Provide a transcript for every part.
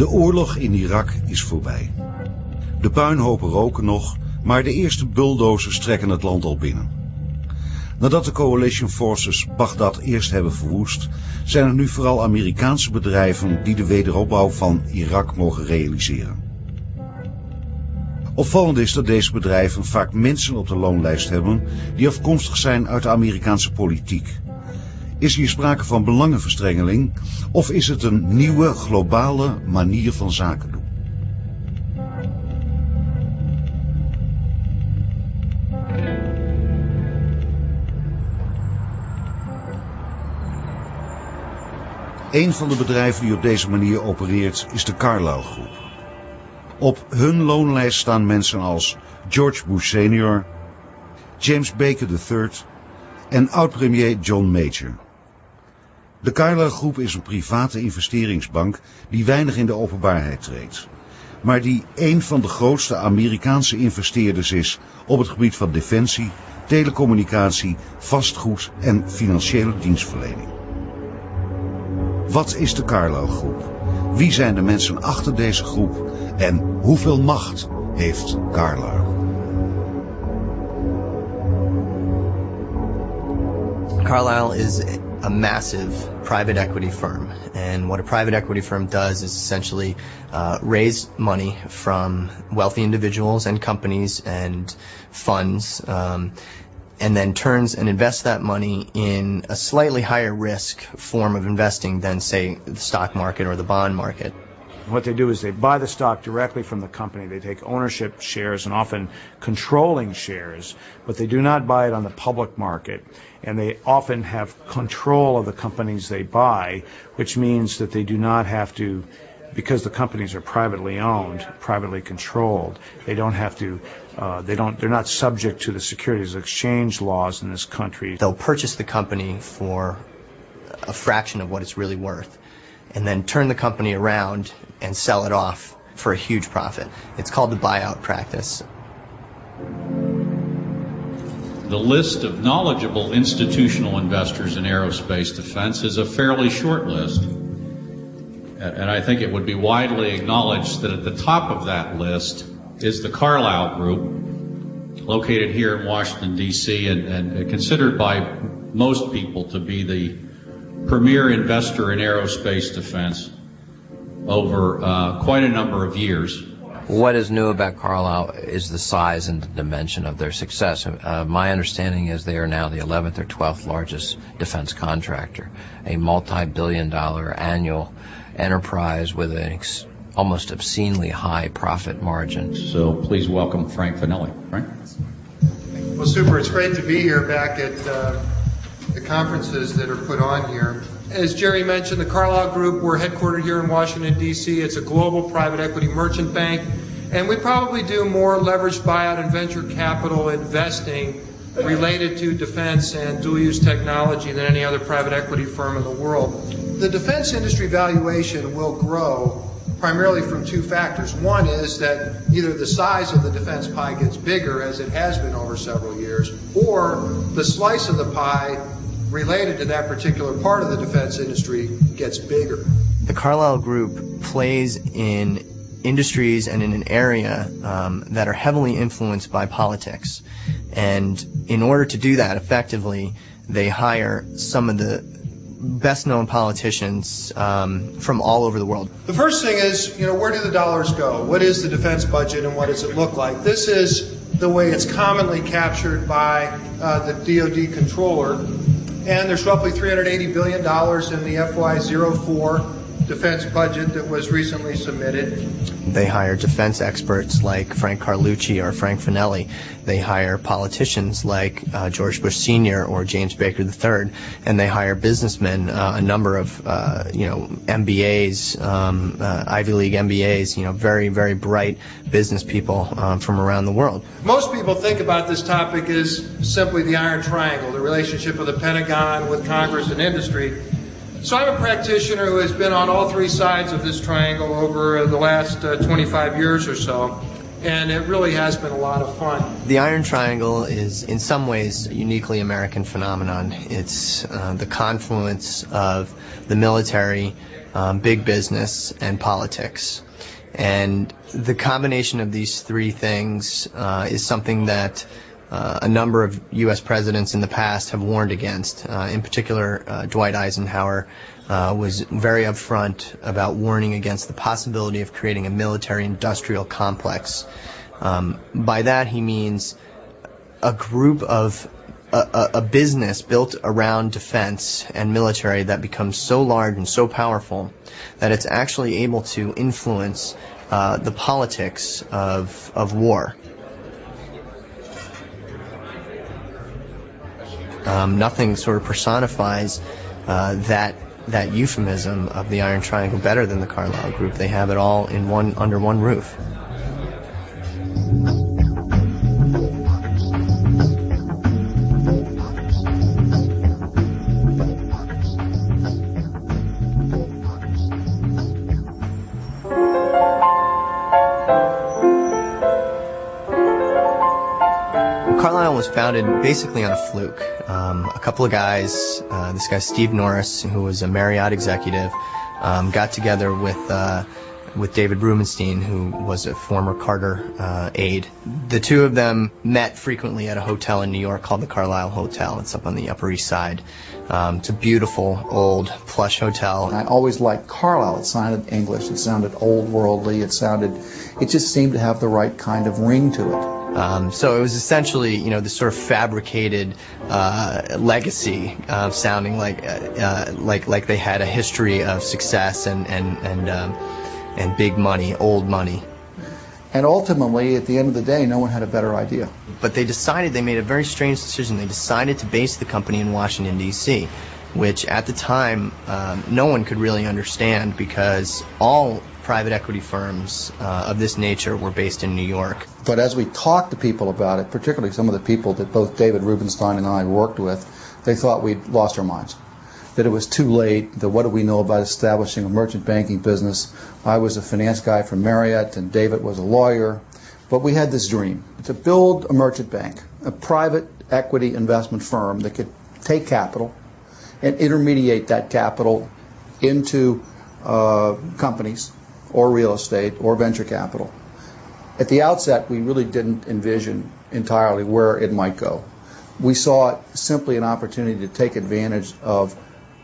De oorlog in Irak is voorbij. De puinhopen roken nog, maar de eerste bulldozers trekken het land al binnen. Nadat de coalition forces Bagdad eerst hebben verwoest, zijn er nu vooral Amerikaanse bedrijven die de wederopbouw van Irak mogen realiseren. Opvallend is dat deze bedrijven vaak mensen op de loonlijst hebben die afkomstig zijn uit de Amerikaanse politiek. Is hier sprake van belangenverstrengeling of is het een nieuwe globale manier van zaken doen? Een van de bedrijven die op deze manier opereert is de Carlyle Group. Op hun loonlijst staan mensen als George Bush senior, James Baker III en oud-premier John Major. De Carlyle Group is een private investeringsbank die weinig in de openbaarheid treedt, maar die een van de grootste Amerikaanse investeerders is op het gebied van defensie, telecommunicatie, vastgoed en financiële dienstverlening. Wat is de Carlyle Group? Wie zijn de mensen achter deze groep en hoeveel macht heeft Carlyle? Carlyle is a massive private equity firm, and what a private equity firm does is essentially raise money from wealthy individuals and companies and funds, and then turns and invests that money in a slightly higher risk form of investing than, say, the stock market or the bond market. What they do is they buy the stock directly from the company. They take ownership shares and often controlling shares, but they do not buy it on the public market. And they often have control of the companies they buy, which means that they do not have to, because the companies are privately owned, privately controlled, they don't have to, they're not subject to the securities exchange laws in this country. They'll purchase the company for a fraction of what it's really worth, and then turn the company around and sell it off for a huge profit. It's called the buyout practice. The list of knowledgeable institutional investors in aerospace defense is a fairly short list. And I think it would be widely acknowledged that at the top of that list is the Carlyle Group, located here in Washington, D.C., and considered by most people to be the premier investor in aerospace defense over quite a number of years. What is new about Carlyle is the size and the dimension of their success. My understanding is they are now the 11th or 12th largest defense contractor, a multi-billion-dollar annual enterprise with an almost obscenely high profit margin. So please welcome Frank Finelli. Frank? Well, super. It's great to be here back at the conferences that are put on here. As Jerry mentioned, the Carlyle Group, we're headquartered here in Washington, D.C. It's a global private equity merchant bank, and we probably do more leveraged buyout and venture capital investing related to defense and dual-use technology than any other private equity firm in the world. The defense industry valuation will grow primarily from two factors. One is that either the size of the defense pie gets bigger, as it has been over several years, or the slice of the pie related to that particular part of the defense industry gets bigger. The Carlyle Group plays in industries and in an area that are heavily influenced by politics. And in order to do that effectively, they hire some of the best-known politicians from all over the world. The first thing is, where do the dollars go? What is the defense budget and what does it look like? This is the way it's commonly captured by the DoD controller. And there's roughly $380 billion in the FY04 defense budget that was recently submitted. They hire defense experts like Frank Carlucci or Frank Finelli. They hire politicians like George Bush Sr. or James Baker III, and they hire businessmen, a number of MBAs, Ivy League MBAs, very, very bright business people from around the world. Most people think about this topic as simply the Iron Triangle, the relationship of the Pentagon with Congress and industry. So I'm a practitioner who has been on all three sides of this triangle over the last 25 years or so. and it really has been a lot of fun. The Iron Triangle is in some ways a uniquely American phenomenon. It's the confluence of the military, big business, and politics. And the combination of these three things is something that a number of U.S. presidents in the past have warned against. In particular, Dwight Eisenhower was very upfront about warning against the possibility of creating a military-industrial complex. By that he means a group of a business built around defense and military that becomes so large and so powerful that it's actually able to influence the politics of war. Nothing sort of personifies that euphemism of the Iron Triangle better than the Carlyle Group. They have it all in under one roof. Carlyle was founded basically on a fluke. A couple of guys, this guy Steve Norris, who was a Marriott executive, got together with David Rubenstein, who was a former Carter aide. The two of them met frequently at a hotel in New York called the Carlyle Hotel. It's up on the Upper East Side. It's a beautiful, old, plush hotel. I always liked Carlyle. It sounded English. It sounded old worldly. It just seemed to have the right kind of ring to it. So it was essentially, this sort of fabricated legacy of sounding like they had a history of success and big money, old money. And ultimately, at the end of the day, no one had a better idea. But they made a very strange decision. They decided to base the company in Washington, D.C., which at the time no one could really understand because all private equity firms of this nature were based in New York. But as we talked to people about it, particularly some of the people that both David Rubenstein and I worked with, they thought we'd lost our minds. That it was too late, that what do we know about establishing a merchant banking business? I was a finance guy from Marriott and David was a lawyer. But we had this dream to build a merchant bank, a private equity investment firm that could take capital and intermediate that capital into companies or real estate or venture capital. At the outset, we really didn't envision entirely where it might go. We saw it simply an opportunity to take advantage of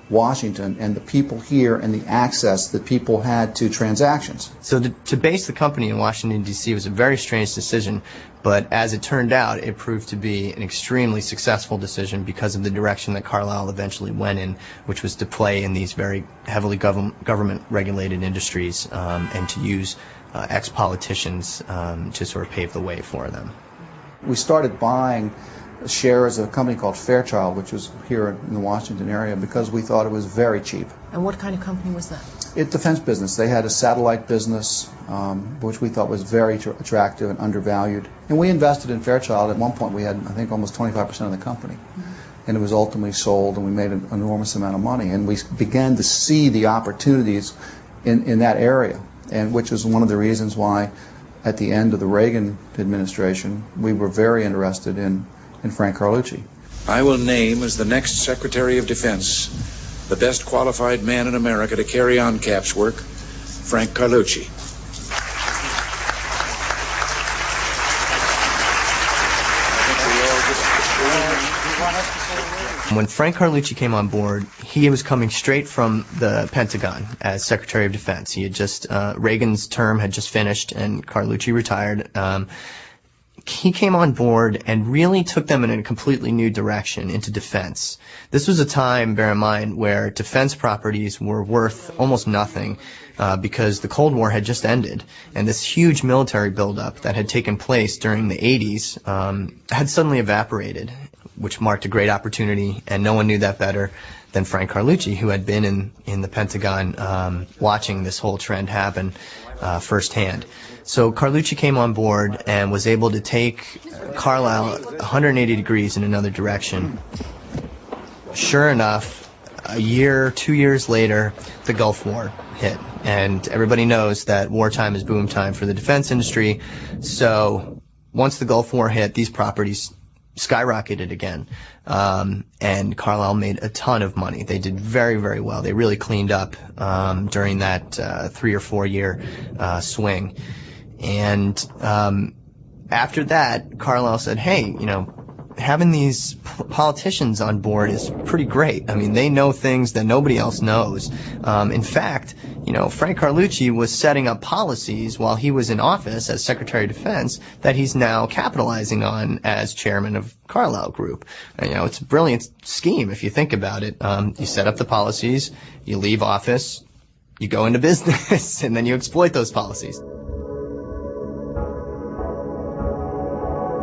Washington and the people here and the access that people had to transactions. So to base the company in Washington, D.C. was a very strange decision, but as it turned out, it proved to be an extremely successful decision because of the direction that Carlyle eventually went in, which was to play in these very heavily government-regulated industries and to use ex-politicians to sort of pave the way for them. We started buying shares of a company called Fairchild, which was here in the Washington area, because we thought it was very cheap. And what kind of company was that? It's defense business. They had a satellite business, which we thought was very attractive and undervalued. And we invested in Fairchild. At one point, we had, I think, almost 25% of the company. And it was ultimately sold, and we made an enormous amount of money. And we began to see the opportunities in that area, and which is one of the reasons why, at the end of the Reagan administration, we were very interested in Frank Carlucci. I will name as the next Secretary of Defense the best qualified man in America to carry on CAP's work, Frank Carlucci. When Frank Carlucci came on board, he was coming straight from the Pentagon as Secretary of Defense. He had just, Reagan's term had just finished and Carlucci retired. He came on board and really took them in a completely new direction into defense. This was a time, bear in mind, where defense properties were worth almost nothing because the Cold War had just ended, and this huge military buildup that had taken place during the 80s had suddenly evaporated, which marked a great opportunity, and no one knew that better than Frank Carlucci, who had been in the Pentagon watching this whole trend happen firsthand. So Carlucci came on board and was able to take Carlyle 180 degrees in another direction. Sure enough, a year, 2 years later, the Gulf War hit. And everybody knows that wartime is boom time for the defense industry. So once the Gulf War hit, these properties skyrocketed again. And Carlyle made a ton of money. They did very, very well. They really cleaned up during that 3 or 4 year swing. And after that, Carlyle said, hey, you know, having these politicians on board is pretty great. I mean, they know things that nobody else knows. In fact, you know, Frank Carlucci was setting up policies while he was in office as Secretary of Defense that he's now capitalizing on as chairman of Carlyle Group. And, you know, it's a brilliant scheme if you think about it. You set up the policies, you leave office, you go into business, and then you exploit those policies.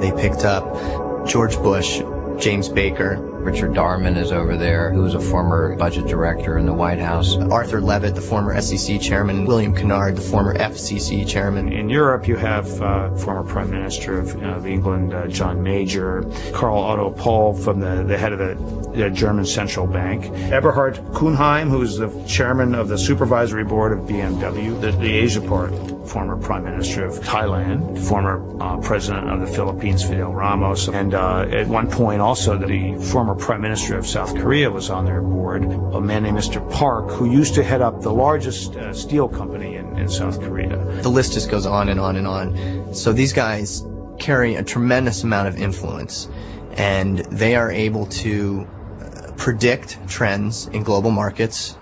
They picked up George Bush, James Baker. Richard Darman is over there, who was a former budget director in the White House. Arthur Levitt, the former SEC chairman. William Kennard, the former FCC chairman. In Europe, you have former Prime Minister of England, John Major, Karl Otto Pohl, from the head of the German Central Bank, Eberhard Kuhnheim, who is the chairman of the supervisory board of BMW, the Asia part, former Prime Minister of Thailand, former President of the Philippines, Fidel Ramos, and at one point also the former Prime Minister of South Korea was on their board, a man named Mr. Park, who used to head up the largest steel company in South Korea. The list just goes on and on and on. So these guys carry a tremendous amount of influence, and they are able to predict trends in global markets,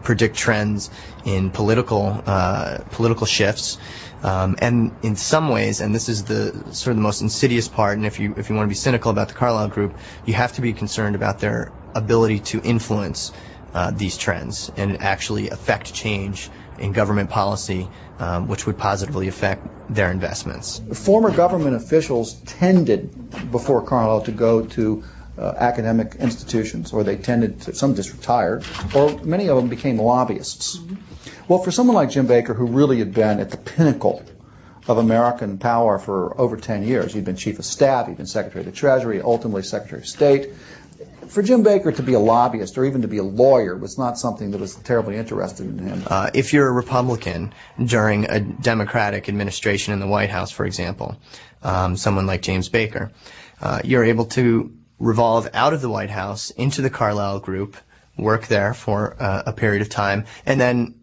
predict trends in political shifts, and in some ways, and this is the sort of the most insidious part, and if you want to be cynical about the Carlyle Group, you have to be concerned about their ability to influence these trends and actually affect change in government policy, which would positively affect their investments. Former government officials tended, before Carlyle, to go to academic institutions, or they tended to, some just retired, or many of them became lobbyists. Well, for someone like Jim Baker, who really had been at the pinnacle of American power for over 10 years, he'd been Chief of Staff, he'd been Secretary of the Treasury, ultimately Secretary of State. For Jim Baker to be a lobbyist or even to be a lawyer was not something that was terribly interested in him. If you're a Republican during a Democratic administration in the White House, for example, someone like James Baker, you're able to revolve out of the White House into the Carlyle Group, work there for a period of time, and then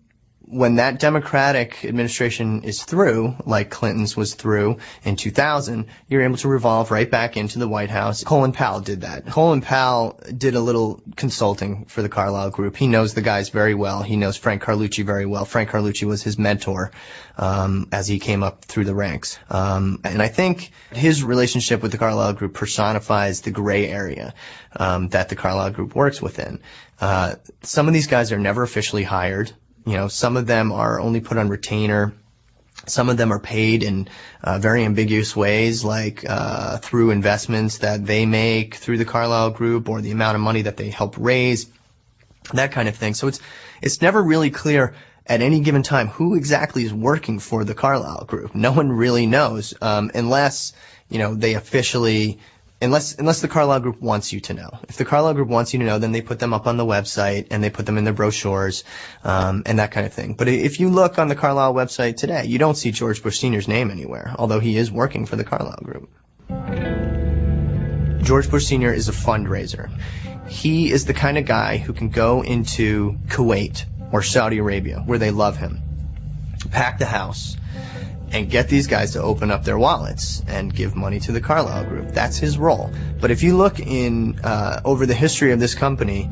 when that Democratic administration is through, like Clinton's was through in 2000, you're able to revolve right back into the White House. Colin Powell did that. Colin Powell did a little consulting for the Carlyle Group. He knows the guys very well. He knows Frank Carlucci very well. Frank Carlucci was his mentor as he came up through the ranks. And I think his relationship with the Carlyle Group personifies the gray area that the Carlyle Group works within. Some of these guys are never officially hired. You know, some of them are only put on retainer. Some of them are paid in very ambiguous ways, like through investments that they make through the Carlyle Group or the amount of money that they help raise, that kind of thing. So it's never really clear at any given time who exactly is working for the Carlyle Group. No one really knows unless, you know, they officially... Unless the Carlyle Group wants you to know. If the Carlyle Group wants you to know, then they put them up on the website and they put them in their brochures and that kind of thing. But if you look on the Carlyle website today, you don't see George Bush Sr.'s name anywhere, although he is working for the Carlyle Group. George Bush Sr. is a fundraiser. He is the kind of guy who can go into Kuwait or Saudi Arabia, where they love him, pack the house, and get these guys to open up their wallets and give money to the Carlyle Group. That's his role. But if you look in over the history of this company,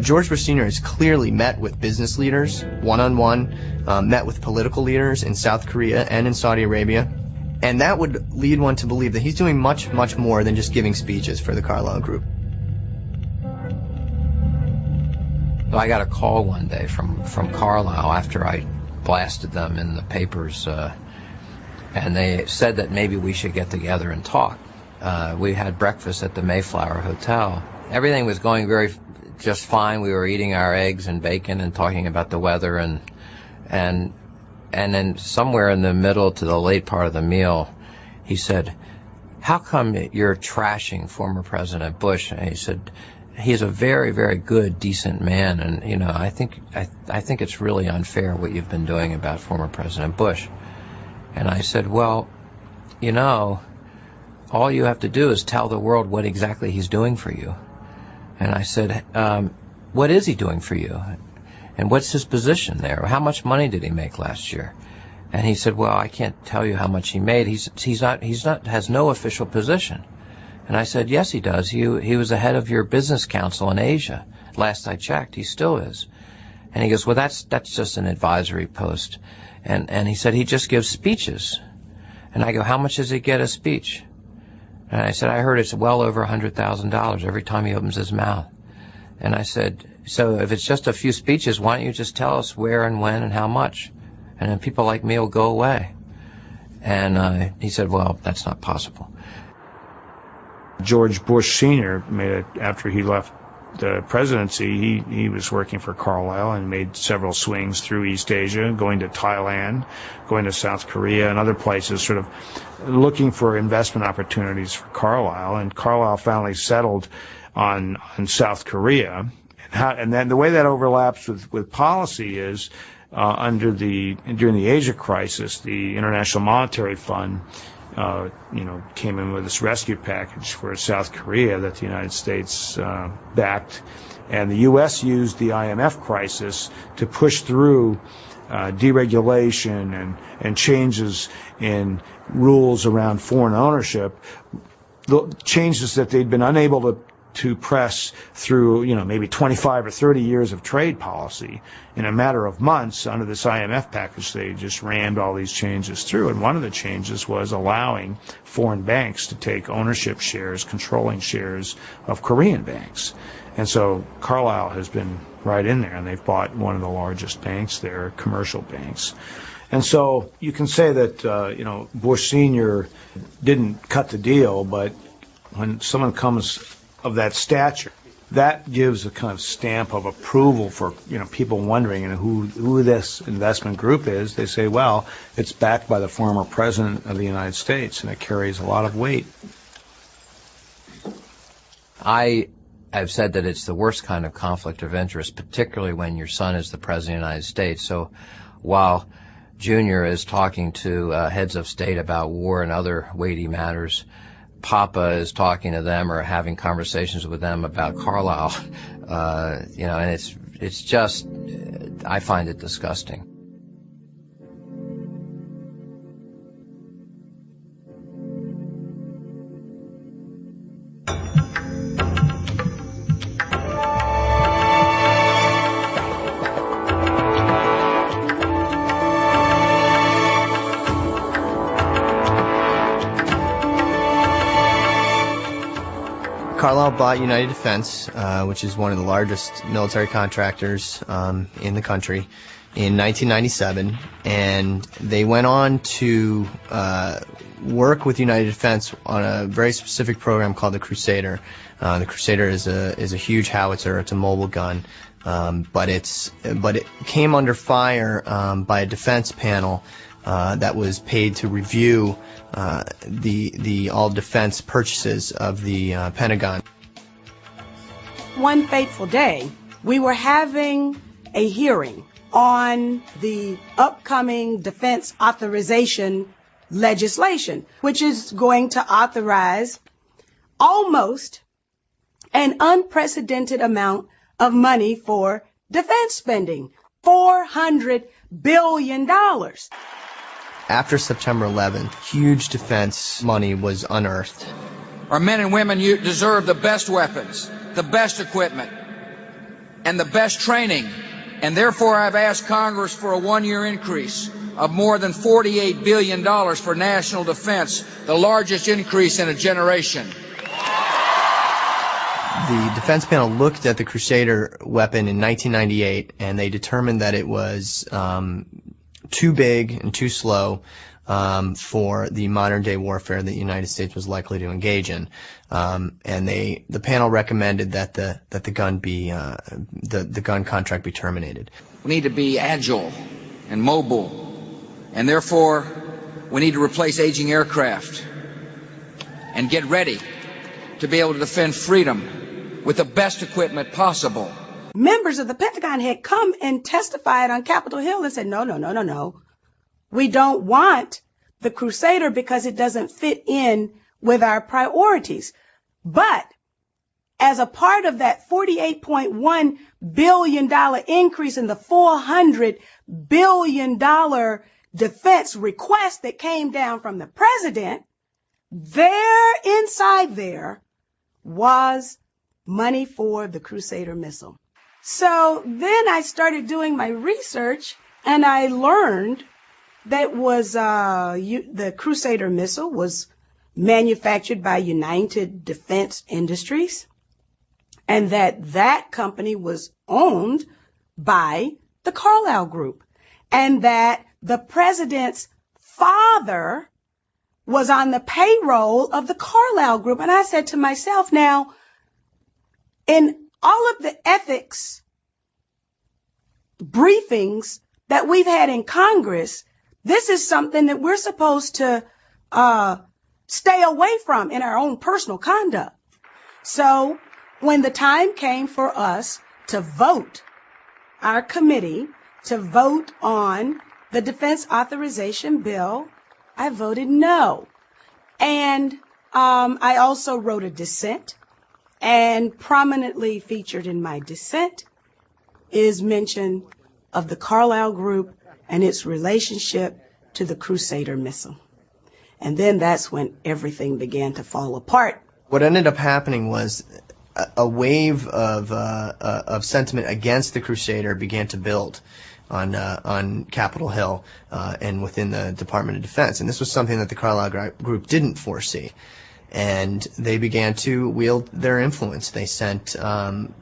George Bush Sr. has clearly met with business leaders one-on-one, met with political leaders in South Korea and in Saudi Arabia, and that would lead one to believe that he's doing much, much more than just giving speeches for the Carlyle Group. So I got a call one day from Carlyle after I blasted them in the papers, and they said that maybe we should get together and talk. We had breakfast at the Mayflower Hotel. Everything was going just fine. We were eating our eggs and bacon and talking about the weather, and then somewhere in the middle to the late part of the meal, he said, "How come you're trashing former President Bush?" And he said, he's a very, very good, decent man, and you know, I think it's really unfair what you've been doing about former President Bush. And I said, well, you know, all you have to do is tell the world what exactly he's doing for you. And I said, what is he doing for you? And what's his position there? How much money did he make last year? And he said, well, I can't tell you how much he made. Has no official position. And I said, yes, he does. He was the head of your business council in Asia. Last I checked, he still is. And he goes, well, that's just an advisory post. And he said he just gives speeches. And I go, how much does he get a speech? And I said, I heard it's well over $100,000 every time he opens his mouth. And I said, so if it's just a few speeches, why don't you just tell us where and when and how much? And then people like me will go away. And he said, well, that's not possible. George Bush Sr. made it, after he left the presidency, he was working for Carlyle and made several swings through East Asia, going to Thailand, going to South Korea and other places, sort of looking for investment opportunities for Carlyle. And Carlyle finally settled on South Korea. And then the way that overlaps with policy is during the Asia crisis, the International Monetary Fund came in with this rescue package for South Korea that the United States backed. And the U.S. used the IMF crisis to push through deregulation and changes in rules around foreign ownership, changes that they'd been unable to press through, maybe 25 or 30 years of trade policy. In a matter of months, under this IMF package, they just rammed all these changes through. And one of the changes was allowing foreign banks to take ownership shares, controlling shares of Korean banks. And so Carlyle has been right in there, and they've bought one of the largest banks there, commercial banks. And so you can say that, Bush Sr. didn't cut the deal, but when someone comes of that stature, that gives a kind of stamp of approval for people wondering who this investment group is. They say, well, it's backed by the former president of the United States, and it carries a lot of weight. I have said that it's the worst kind of conflict of interest, particularly when your son is the president of the United States. So while Junior is talking to heads of state about war and other weighty matters, Papa is talking to them or having conversations with them about Carlyle, and it's just, I find it disgusting. Carlyle bought United Defense, which is one of the largest military contractors in the country, in 1997, and they went on to work with United Defense on a very specific program called the Crusader. The Crusader is a huge howitzer. It's a mobile gun, but it came under fire by a defense panel that was paid to review the all defense purchases of the Pentagon. One fateful day, we were having a hearing on the upcoming defense authorization legislation, which is going to authorize almost an unprecedented amount of money for defense spending, $400 billion. After September 11th, huge defense money was unearthed. Our men and women deserve the best weapons, the best equipment, and the best training. And therefore, I've asked Congress for a one-year increase of more than $48 billion for national defense, the largest increase in a generation. The defense panel looked at the Crusader weapon in 1998, and they determined that it was too big and too slow for the modern-day warfare that the United States was likely to engage in, and the panel recommended that the gun be the gun contract be terminated. We need to be agile and mobile, and therefore we need to replace aging aircraft and get ready to be able to defend freedom with the best equipment possible. Members of the Pentagon had come and testified on Capitol Hill and said, no. We don't want the Crusader because it doesn't fit in with our priorities. But as a part of that $48.1 billion increase in the $400 billion defense request that came down from the president, inside there was money for the Crusader missile. So then I started doing my research, and I learned that the Crusader missile was manufactured by United Defense Industries, and that company was owned by the Carlyle Group, and that the president's father was on the payroll of the Carlyle Group. And I said to myself, now, in all of the ethics briefings that we've had in Congress, this is something that we're supposed to stay away from in our own personal conduct. So when the time came for us to vote, our committee to vote on the defense authorization bill, I voted no. And I also wrote a dissent, and prominently featured in my dissent is mention of the Carlyle Group and its relationship to the Crusader missile. And then that's when everything began to fall apart. What ended up happening was a wave of sentiment against the Crusader began to build on Capitol Hill and within the Department of Defense. And this was something that the Carlyle Group didn't foresee. And they began to wield their influence. They sent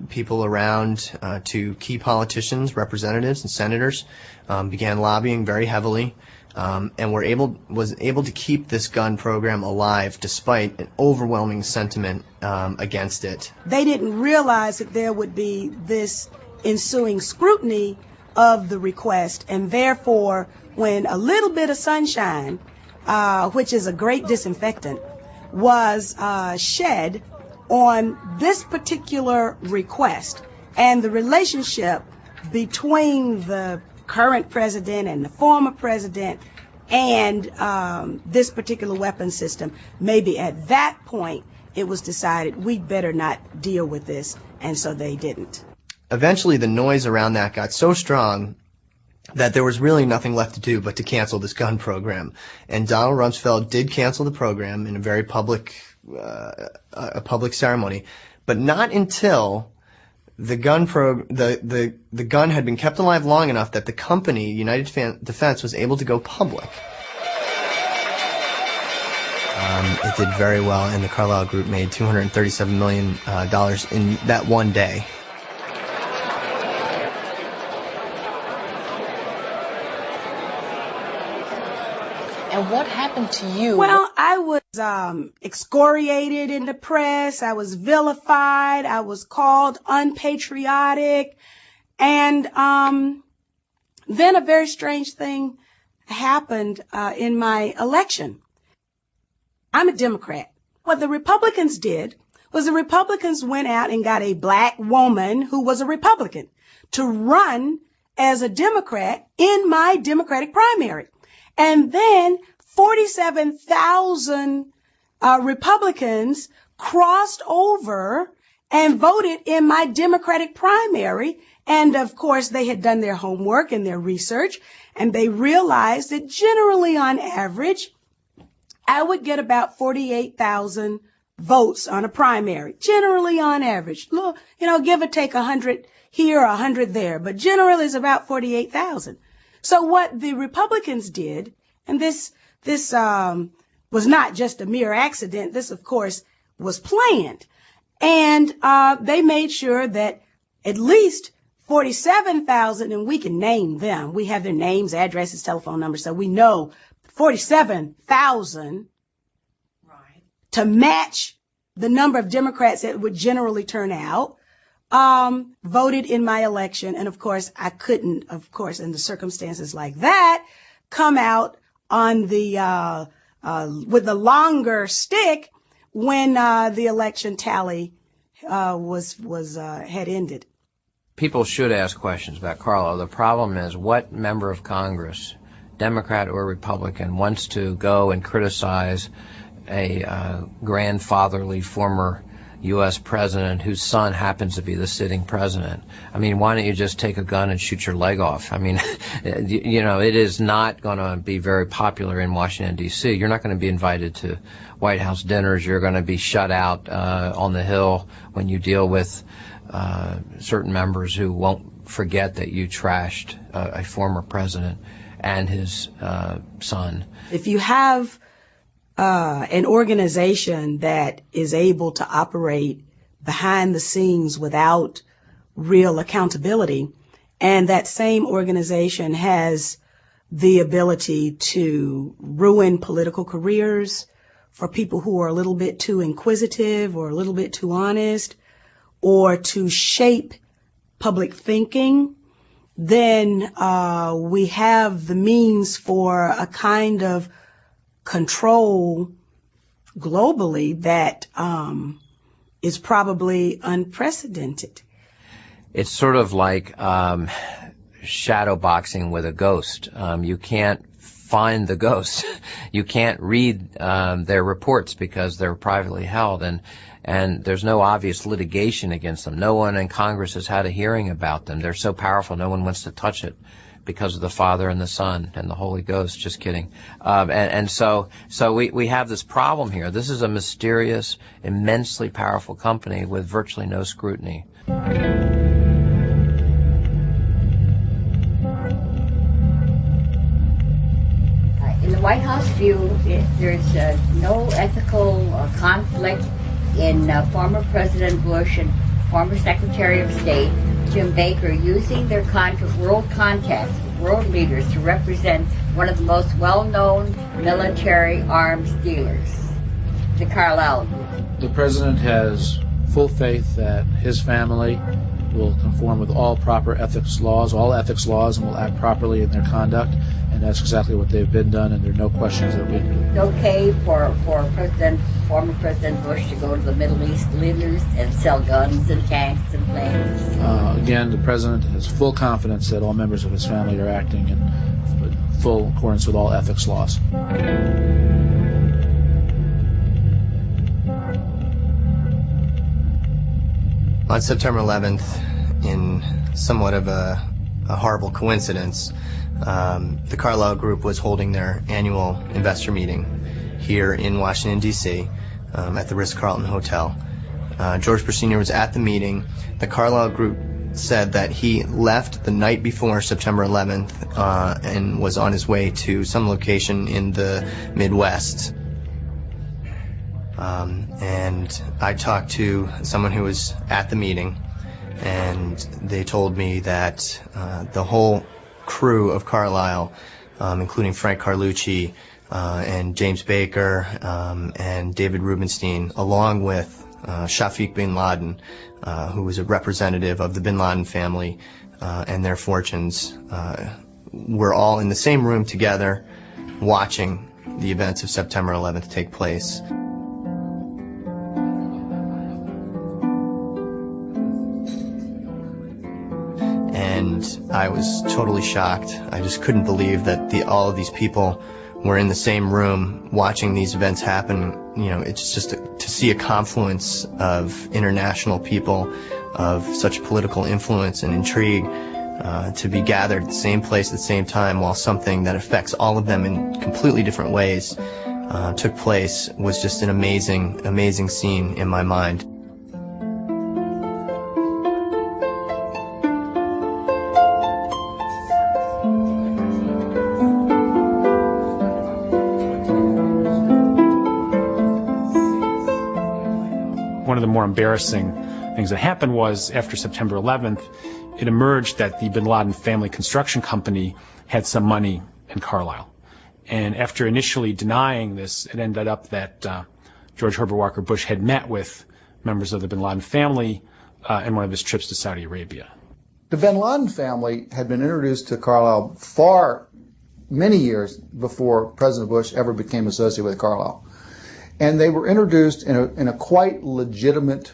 people around to key politicians, representatives, and senators, began lobbying very heavily, and was able to keep this gun program alive despite an overwhelming sentiment against it. They didn't realize that there would be this ensuing scrutiny of the request, and therefore, when a little bit of sunshine, which is a great disinfectant, was shed on this particular request, and the relationship between the current president and the former president and this particular weapon system, maybe at that point it was decided we'd better not deal with this, and so they didn't. Eventually the noise around that got so strong that there was really nothing left to do but to cancel this gun program. And Donald Rumsfeld did cancel the program in a very public ceremony, but not until the gun had been kept alive long enough that the company, United Defense, was able to go public. It did very well, and the Carlyle Group made $237 million in that one day. And what happened to you? Well, I was excoriated in the press. I was vilified. I was called unpatriotic. And then a very strange thing happened in my election. I'm a Democrat. What the Republicans did was the Republicans went out and got a black woman who was a Republican to run as a Democrat in my Democratic primary. And then 47,000 Republicans crossed over and voted in my Democratic primary. And of course, they had done their homework and their research, and they realized that generally on average, I would get about 48,000 votes on a primary. Generally on average, give or take 100 here, 100 there, but generally it's about 48,000. So what the Republicans did, and this was not just a mere accident. This, of course, was planned. And they made sure that at least 47,000, and we can name them. We have their names, addresses, telephone numbers, so we know 47,000 to match the number of Democrats that would generally turn out, voted in my election. And, of course, I couldn't, in the circumstances like that, come out on with the longer stick when the election tally had ended. People should ask questions about Carlyle. The problem is, what member of Congress, Democrat or Republican, wants to go and criticize a grandfatherly former U.S. president whose son happens to be the sitting president? I mean, why don't you just take a gun and shoot your leg off? I mean, you know, it is not going to be very popular in Washington, D.C. You're not going to be invited to White House dinners. You're going to be shut out on the Hill when you deal with certain members who won't forget that you trashed a former president and his son. If you have an organization that is able to operate behind the scenes without real accountability, and that same organization has the ability to ruin political careers for people who are a little bit too inquisitive or a little bit too honest, or to shape public thinking, then we have the means for a kind of control globally that is probably unprecedented. It's sort of like shadow boxing with a ghost. You can't find the ghost. You can't read their reports because they're privately held, and there's no obvious litigation against them. No one in Congress has had a hearing about them. They're so powerful, no one wants to touch it because of the Father and the Son and the Holy Ghost. Just kidding. And so we have this problem here. This is a mysterious, immensely powerful company with virtually no scrutiny. In the White House view, there's no ethical conflict in former President Bush and former Secretary of State Jim Baker using their world contacts, world leaders, to represent one of the most well-known military arms dealers, the Carlyle Group. The President has full faith that his family will conform with all proper ethics laws, and will act properly in their conduct, and that's exactly what they've been done, and there are no questions that we can. It's okay for former President Bush to go to the Middle East leaders and sell guns and tanks and planes? Again, the President has full confidence that all members of his family are acting in full accordance with all ethics laws. On September 11th, in somewhat of a horrible coincidence, the Carlyle Group was holding their annual investor meeting here in Washington, D.C., at the Ritz-Carlton Hotel. George Bush Sr. was at the meeting. The Carlyle Group said that he left the night before September 11th and was on his way to some location in the Midwest. And I talked to someone who was at the meeting, and they told me that the whole crew of Carlyle, including Frank Carlucci and James Baker and David Rubenstein, along with Shafiq bin Laden, who was a representative of the bin Laden family and their fortunes, were all in the same room together watching the events of September 11th take place. And I was totally shocked. I just couldn't believe that all of these people were in the same room watching these events happen. You know, it's just to see a confluence of international people of such political influence and intrigue to be gathered at the same place at the same time while something that affects all of them in completely different ways took place was just an amazing, amazing scene in my mind. One of the more embarrassing things that happened was after September 11th, it emerged that the bin Laden family construction company had some money in Carlyle. And after initially denying this, it ended up that George Herbert Walker Bush had met with members of the bin Laden family in one of his trips to Saudi Arabia. The bin Laden family had been introduced to Carlyle many years before President Bush ever became associated with Carlyle. And they were introduced in a quite legitimate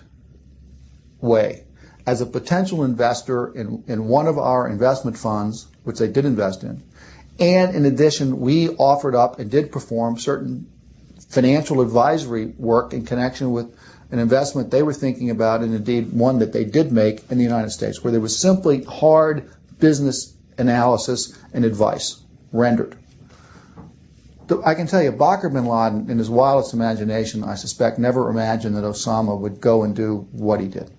way as a potential investor in one of our investment funds, which they did invest in. And in addition, we offered up and did perform certain financial advisory work in connection with an investment they were thinking about, and indeed one that they did make in the United States, where there was simply hard business analysis and advice rendered. I can tell you, Bakr bin Laden, in his wildest imagination, I suspect, never imagined that Osama would go and do what he did.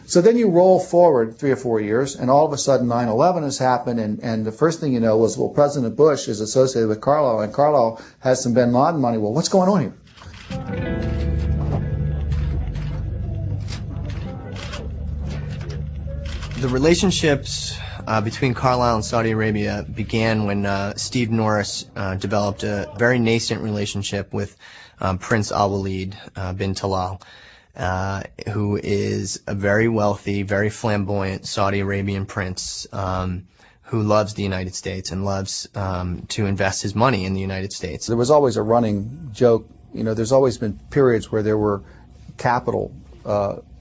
So then you roll forward 3 or 4 years, and all of a sudden 9/11 has happened, and the first thing you know was, well, President Bush is associated with Carlyle, and Carlyle has some bin Laden money. Well, what's going on here? The relationships between Carlyle and Saudi Arabia began when Steve Norris developed a very nascent relationship with Prince Al-Walid bin Talal, who is a very wealthy, very flamboyant Saudi Arabian prince who loves the United States and loves to invest his money in the United States. There was always a running joke. There's always been periods where there were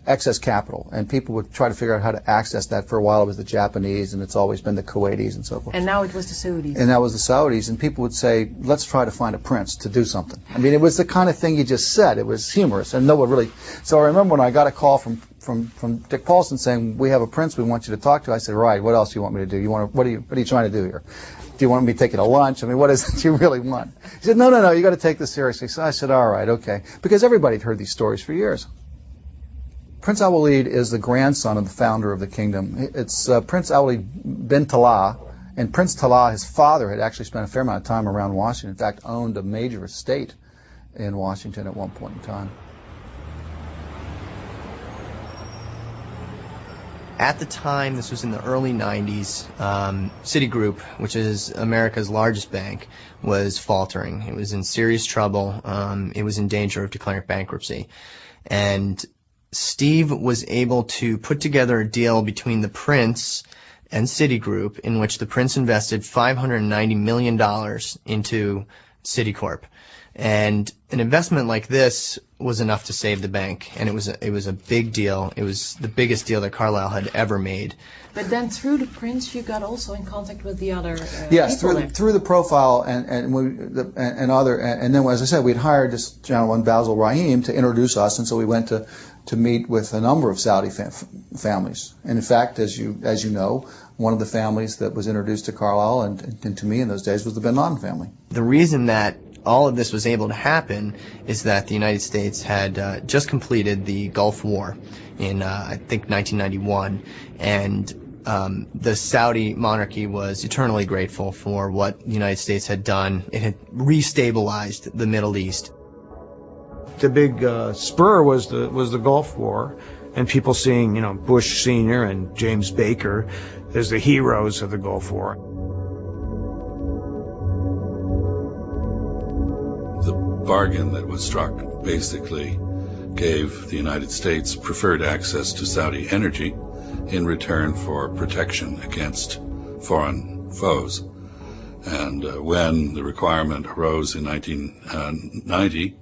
excess capital, and people would try to figure out how to access that. For a while it was the Japanese, and it's always been the Kuwaitis and so forth. And now it was the Saudis. And that was the Saudis, and people would say, let's try to find a prince to do something. I mean, it was the kind of thing you just said. It was humorous, and no one really... So I remember when I got a call from Dick Paulson saying, we have a prince we want you to talk to. I said, right, what else do you want me to do? What are you trying to do here? Do you want me taking a lunch? I mean, what is it you really want? He said, no, you got to take this seriously. So I said, all right, okay. Because everybody had heard these stories for years. Prince Al-Walid is the grandson of the founder of the kingdom. It's Prince Al-Walid bin Talal, and Prince Talal, his father, had actually spent a fair amount of time around Washington. In fact, owned a major estate in Washington at one point in time. At the time, this was in the early 90s, Citigroup, which is America's largest bank, was faltering. It was in serious trouble. It was in danger of declaring bankruptcy. And Steve was able to put together a deal between the Prince and Citigroup in which the Prince invested $590 million into Citicorp. And an investment like this was enough to save the bank, and it was a big deal. It was the biggest deal that Carlyle had ever made. But then through the Prince, you got also in contact with the other yes, people through the profile and then, as I said, we'd hired this gentleman, Basil Rahim, to introduce us, and so we went to meet with a number of Saudi families. And in fact, as you know, one of the families that was introduced to Carlyle and to me in those days was the bin Laden family. The reason that all of this was able to happen is that the United States had just completed the Gulf War in, I think, 1991, and the Saudi monarchy was eternally grateful for what the United States had done. It had restabilized the Middle East. The big spur was the Gulf War, and people seeing Bush Sr. and James Baker as the heroes of the Gulf War. The bargain that was struck basically gave the United States preferred access to Saudi energy in return for protection against foreign foes. And when the requirement arose in 1990,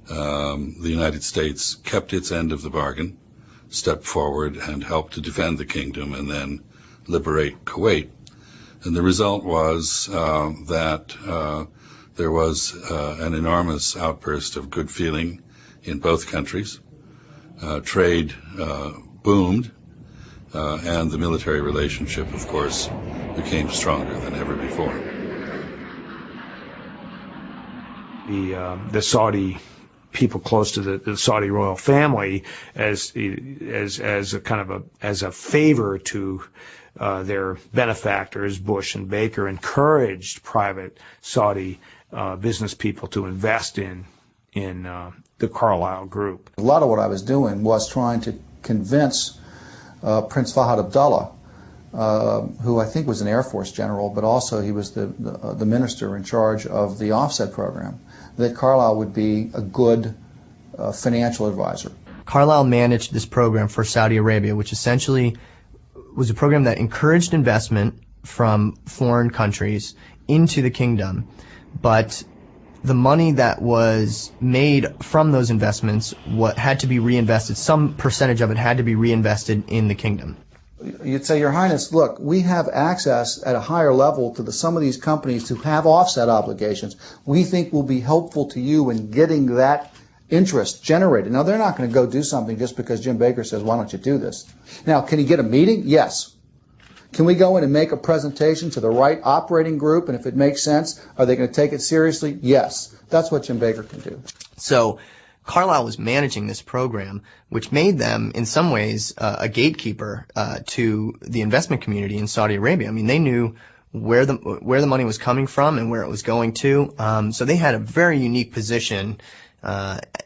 the United States kept its end of the bargain, stepped forward and helped to defend the kingdom and then liberate Kuwait. And the result was that there was an enormous outburst of good feeling in both countries. Trade boomed, and the military relationship, of course, became stronger than ever before. The Saudi people close to the Saudi royal family, as a kind of as a favor to their benefactors, Bush and Baker, encouraged private Saudi business people to invest in the Carlyle Group. A lot of what I was doing was trying to convince Prince Fahd Abdullah, who I think was an Air Force general, but also he was the minister in charge of the offset program, that Carlyle would be a good financial advisor. Carlyle managed this program for Saudi Arabia, which essentially was a program that encouraged investment from foreign countries into the kingdom, but the money that was made from those investments had to be reinvested. Some percentage of it had to be reinvested in the kingdom. You'd say, Your Highness, look, we have access at a higher level to some of these companies who have offset obligations. We think will be helpful to you in getting that interest generated. Now, they're not going to go do something just because Jim Baker says, why don't you do this? Now, can he get a meeting? Yes. Can we go in and make a presentation to the right operating group, and if it makes sense, are they going to take it seriously? Yes. That's what Jim Baker can do. So Carlyle was managing this program, which made them, in some ways, a gatekeeper to the investment community in Saudi Arabia. I mean, they knew where the money was coming from and where it was going to. So they had a very unique position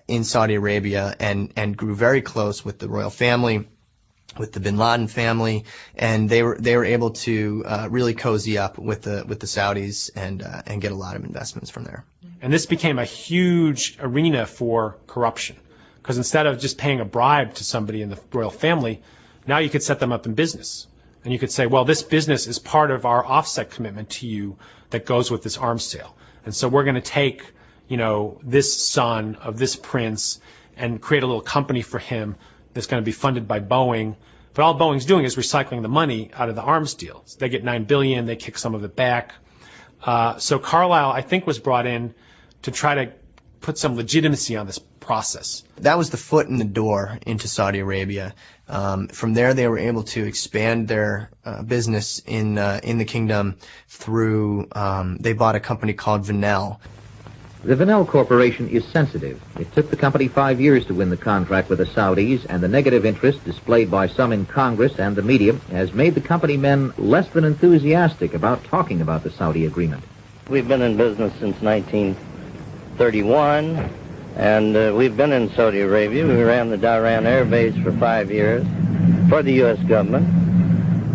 in Saudi Arabia and grew very close with the royal family, with the Bin Laden family, and they were able to really cozy up with the Saudis and get a lot of investments from there. And this became a huge arena for corruption, because instead of just paying a bribe to somebody in the royal family, now you could set them up in business. And you could say, well, this business is part of our offset commitment to you that goes with this arms sale. And so we're going to take, this son of this prince and create a little company for him that's going to be funded by Boeing. But all Boeing's doing is recycling the money out of the arms deal. So they get $9 billion, they kick some of it back. So Carlyle, I think, was brought in to try to put some legitimacy on this process. That was the foot in the door into Saudi Arabia. From there, they were able to expand their business in the kingdom through, they bought a company called Venel. The Venel Corporation is sensitive. It took the company 5 years to win the contract with the Saudis, and the negative interest displayed by some in Congress and the media has made the company men less than enthusiastic about talking about the Saudi agreement. We've been in business since 1931, and we've been in Saudi Arabia. We ran the Dhahran Air Base for 5 years for the U.S. government,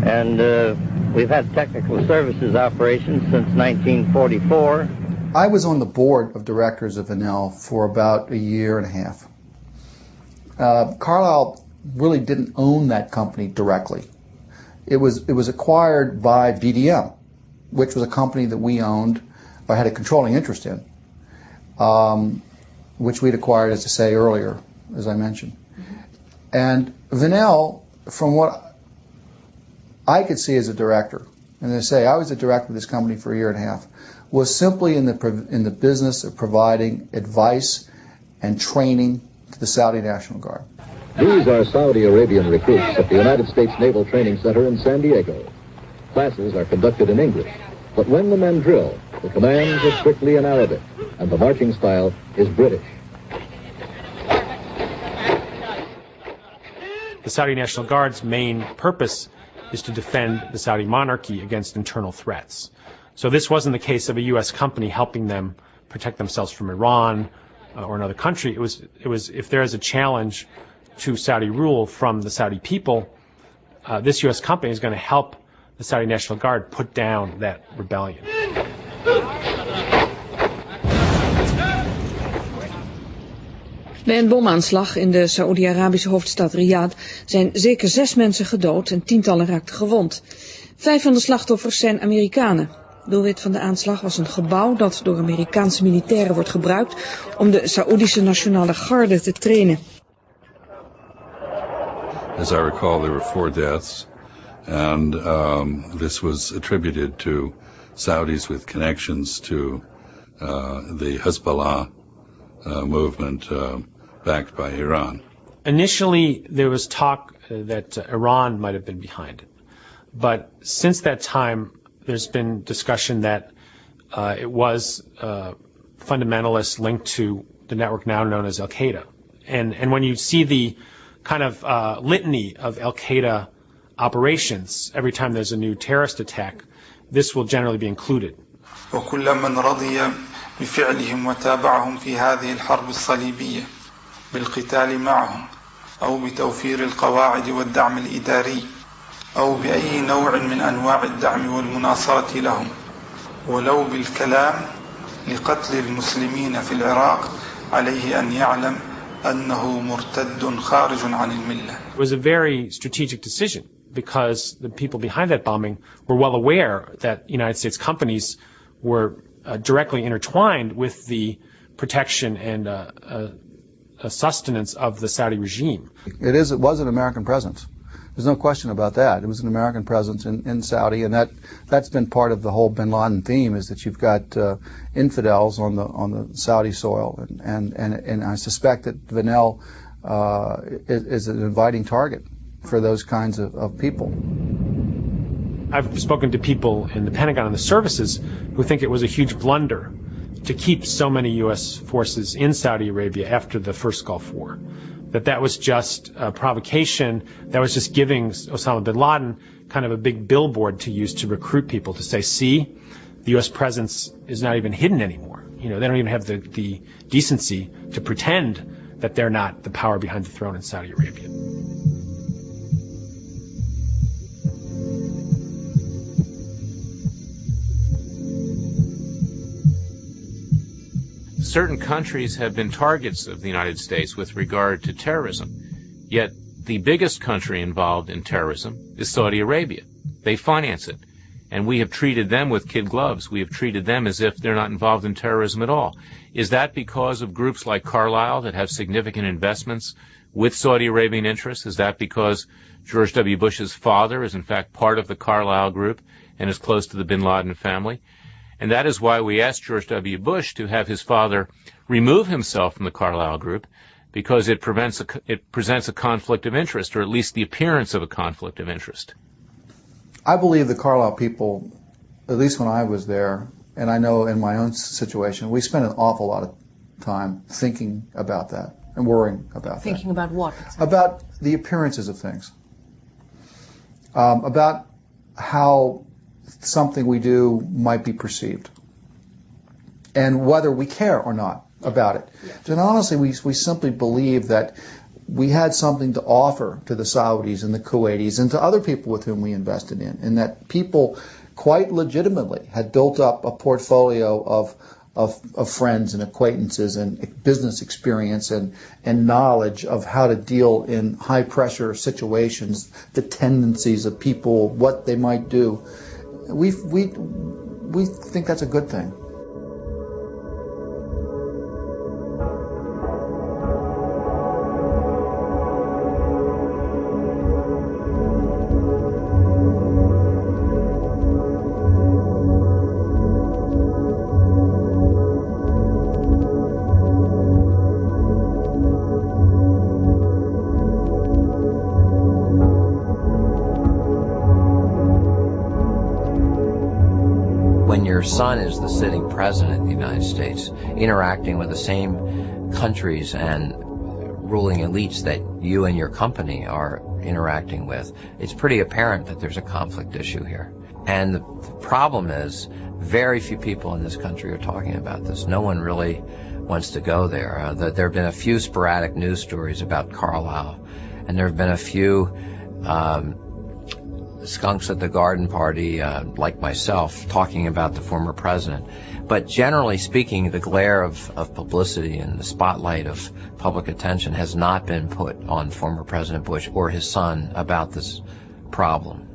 and we've had technical services operations since 1944. I was on the board of directors of Venel for about a year and a half. Carlyle really didn't own that company directly. It was acquired by BDM, which was a company that we owned or had a controlling interest in, which we'd acquired, as I say earlier, as I mentioned. And Venel, from what I could see as a director, and as I say, I was a director of this company for a year and a half, was simply in the business of providing advice and training to the Saudi National Guard. These are Saudi Arabian recruits at the United States Naval Training Center in San Diego. Classes are conducted in English, but when the men drill, the commands are strictly in Arabic, and the marching style is British. The Saudi National Guard's main purpose is to defend the Saudi monarchy against internal threats. So this wasn't the case of a U.S. company helping them protect themselves from Iran or another country. It was if there is a challenge to Saudi rule from the Saudi people, this U.S. company is going to help the Saudi National Guard put down that rebellion. Bij een bomaanslag in de Saoedi-Arabische hoofdstad Riyadh zijn zeker 6 mensen gedood en tientallen raakten gewond. 5 van de slachtoffers zijn Amerikanen. Doelwit van de aanslag was een gebouw dat door Amerikaanse militairen wordt gebruikt om de Saoedische Nationale Garde te trainen. As I recall, there were 4 deaths, and this was attributed to Saudis with connections to the Hezbollah movement backed by Iran. Initially, there was talk that Iran might have been behind it. But since that time, there's been discussion that it was fundamentalists linked to the network now known as Al-Qaeda. And when you see the kind of litany of Al-Qaeda operations, every time there's a new terrorist attack, this will generally be included. وكل من رضي بفعلهم وتابعهم في هذه الحرب الصليبية بالقتال معهم أو بتوفير القواعد والدعم الإداري أو بأي نوع من أنواع الدعم والمناصرة لهم ولو بالكلام لقتل المسلمين في العراق عليه أن يعلم أنه مرتد خارج عن الملة. It was a very strategic decision because the people behind that bombing were well aware that United States companies were directly intertwined with the protection and sustenance of the Saudi regime. It was an American presence. There's no question about that. It was an American presence in Saudi, and that's been part of the whole bin Laden theme, is that you've got infidels on the Saudi soil, and I suspect that Vanel is an inviting target for those kinds of people. I've spoken to people in the Pentagon and the services who think it was a huge blunder to keep so many U.S. forces in Saudi Arabia after the first Gulf War. That was just a provocation, that was just giving Osama bin Laden kind of a big billboard to use to recruit people, to say, see, the U.S. presence is not even hidden anymore. They don't even have the decency to pretend that they're not the power behind the throne in Saudi Arabia. Certain countries have been targets of the United States with regard to terrorism, yet the biggest country involved in terrorism is Saudi Arabia. They finance it, and we have treated them with kid gloves. We have treated them as if they're not involved in terrorism at all. Is that because of groups like Carlyle that have significant investments with Saudi Arabian interests? Is that because George W. Bush's father is in fact part of the Carlyle Group and is close to the bin Laden family? And that is why we asked George W. Bush to have his father remove himself from the Carlyle Group, because it presents a conflict of interest, or at least the appearance of a conflict of interest. I believe the Carlyle people, at least when I was there, and I know in my own situation, we spent an awful lot of time thinking about that and worrying about that. Thinking about what? Exactly? About the appearances of things. About how something we do might be perceived, and whether we care or not about it. Yeah. And honestly, we simply believe that we had something to offer to the Saudis and the Kuwaitis and to other people with whom we invested in, and that people quite legitimately had built up a portfolio of friends and acquaintances and business experience and knowledge of how to deal in high pressure situations, the tendencies of people, what they might do. We think that's a good thing. Your son is the sitting president of the United States, interacting with the same countries and ruling elites that you and your company are interacting with. It's pretty apparent that there's a conflict issue here. And the problem is, very few people in this country are talking about this. No one really wants to go there. There have been a few sporadic news stories about Carlyle, and there have been a few skunks at the garden party, like myself, talking about the former president. But generally speaking, the glare of publicity and the spotlight of public attention has not been put on former President Bush or his son about this problem.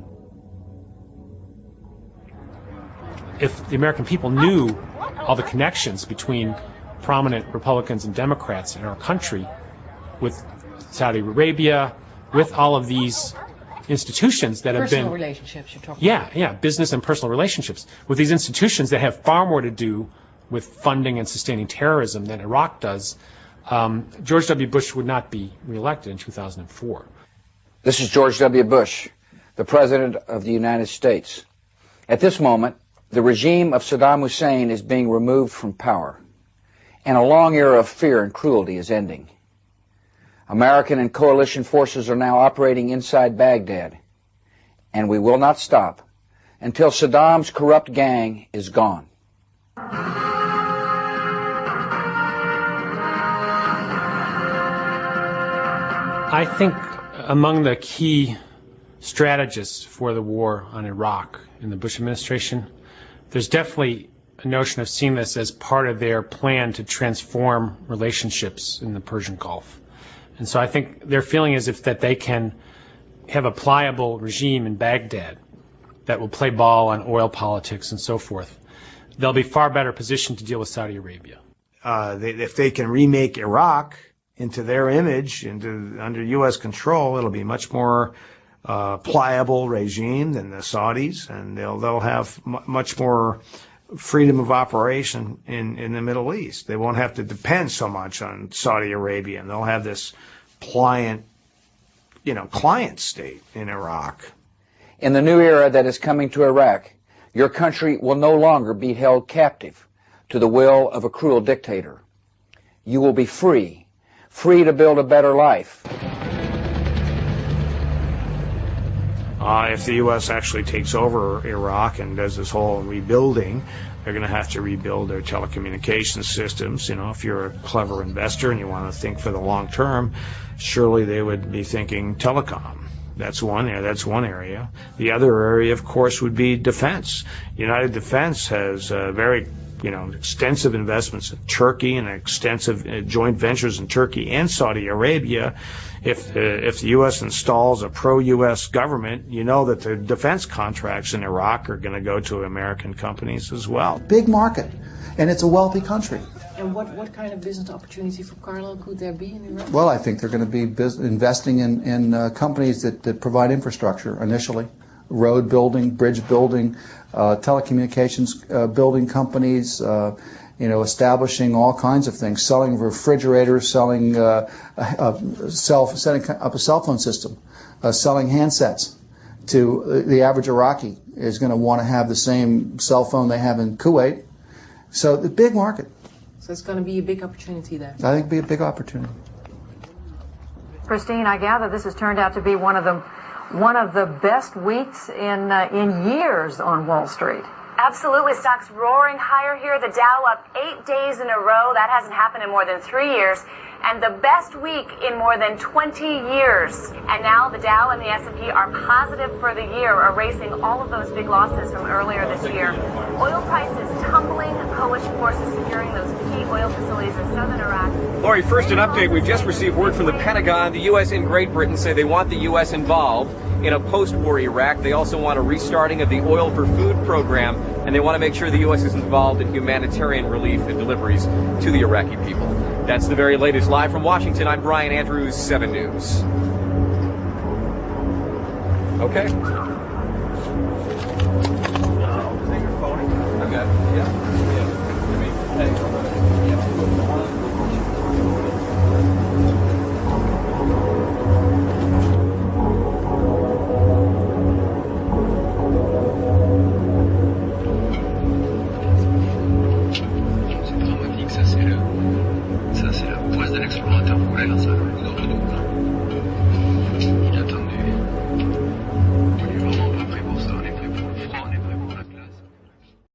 If the American people knew all the connections between prominent Republicans and Democrats in our country, with Saudi Arabia, with all of these institutions that have been... Personal relationships you're talking about. Yeah, business and personal relationships with these institutions that have far more to do with funding and sustaining terrorism than Iraq does, George W. Bush would not be reelected in 2004. This is George W. Bush, the President of the United States. At this moment, the regime of Saddam Hussein is being removed from power, and a long era of fear and cruelty is ending. American and coalition forces are now operating inside Baghdad, and we will not stop until Saddam's corrupt gang is gone. I think among the key strategists for the war on Iraq in the Bush administration, there's definitely a notion of seeing this as part of their plan to transform relationships in the Persian Gulf. And so I think their feeling is that they can have a pliable regime in Baghdad that will play ball on oil politics and so forth. they'll be far better positioned to deal with Saudi Arabia. If they can remake Iraq into their image, under U.S. control, it'll be much more pliable regime than the Saudis, and they'll have much more freedom of operation in the Middle East. They won't have to depend so much on Saudi Arabia, and they'll have this pliant state in Iraq. In the new era that is coming to Iraq, your country will no longer be held captive to the will of a cruel dictator. You will be free to build a better life. If the U.S. actually takes over Iraq and does this whole rebuilding, they're going to have to rebuild their telecommunications systems. If you're a clever investor and you want to think for the long term, surely they would be thinking telecom. That's one area. The other area, of course, would be defense. United Defense has very extensive investments in Turkey and extensive joint ventures in Turkey and Saudi Arabia. If the U.S. installs a pro-U.S. government, that the defense contracts in Iraq are going to go to American companies as well. Big market, and it's a wealthy country. And what kind of business opportunity for Carlyle could there be in Iraq? Well, I think they're going to be investing in companies that provide infrastructure initially. Road building, bridge building, telecommunications building companies, establishing all kinds of things, selling refrigerators, setting up a cell phone system, selling handsets to the average Iraqi is going to want to have the same cell phone they have in Kuwait. So the big market. So it's going to be a big opportunity there. I think it'll be a big opportunity. Christine, I gather this has turned out to be one of the best weeks in years on Wall Street. Absolutely. Stocks roaring higher here. The Dow up 8 days in a row. That hasn't happened in more than 3 years. And the best week in more than 20 years. And now the Dow and the S&P are positive for the year, erasing all of those big losses from earlier this year. Oil prices tumbling, coalition forces securing those key oil facilities in southern Iraq. Lori, first an update. We've just received word from the Pentagon. The U.S. and Great Britain say they want the U.S. involved in a post-war Iraq. They also want a restarting of the Oil for Food program, and they want to make sure the U.S. is involved in humanitarian relief and deliveries to the Iraqi people. That's the very latest. Live from Washington, I'm Brian Andrews, 7 News. Okay. Okay. Yeah.